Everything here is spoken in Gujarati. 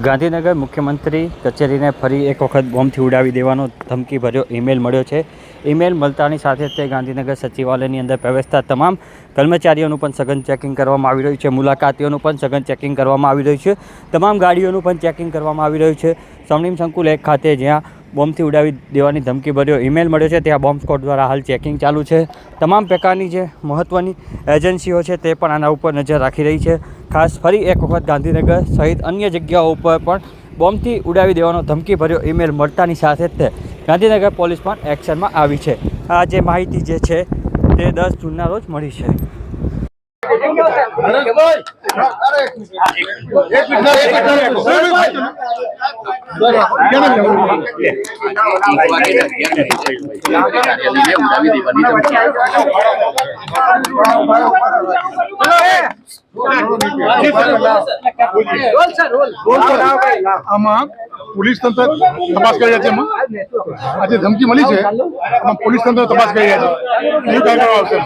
ગાંધીનગર મુખ્યમંત્રી કચેરીને ફરી એક વખત બોમ્બથી ઉડાવી દેવાનો ધમકીભર્યો ઈમેલ મળ્યો છે। ઈમેલ મળતાની સાથે તે ગાંધીનગર સચિવાલયની અંદર પ્રવેશતા તમામ કર્મચારીઓનું પણ સઘન ચેકિંગ કરવામાં આવી રહ્યું છે। મુલાકાતીઓનું પણ સઘન ચેકિંગ કરવામાં આવી રહ્યું છે। તમામ ગાડીઓનું પણ ચેકિંગ કરવામાં આવી રહ્યું છે। સ્વર્ણિમ સંકુલ 1 ખાતે જ્યાં બોમ્બથી ઉડાવી દેવાની ધમકીભર્યો ઈમેલ મળ્યો છે ત્યાં બોમ્બ સ્ક્વોડ દ્વારા હાલ ચેકિંગ ચાલુ છે। તમામ પ્રકારની જે મહત્ત્વની એજન્સીઓ છે તે પણ આના ઉપર નજર રાખી રહી છે। ખાસ ફરી એક વખત ગાંધીનગર સહિત અન્ય જગ્યાઓ ઉપર પણ બોમ્બથી ઉડાવી દેવાનો ધમકીભર્યો ઈમેલ મળતાની સાથે જ ગાંધીનગર પોલીસ પણ એક્શનમાં આવી છે। આ જે માહિતી જે છે તે 10 જૂનના રોજ મળી છે। આમાં પોલીસ તંત્ર તપાસ કરી રહ્યા છે। આજે ધમકી મળી છે, પોલીસ તંત્ર તપાસ કરી રહ્યા છે।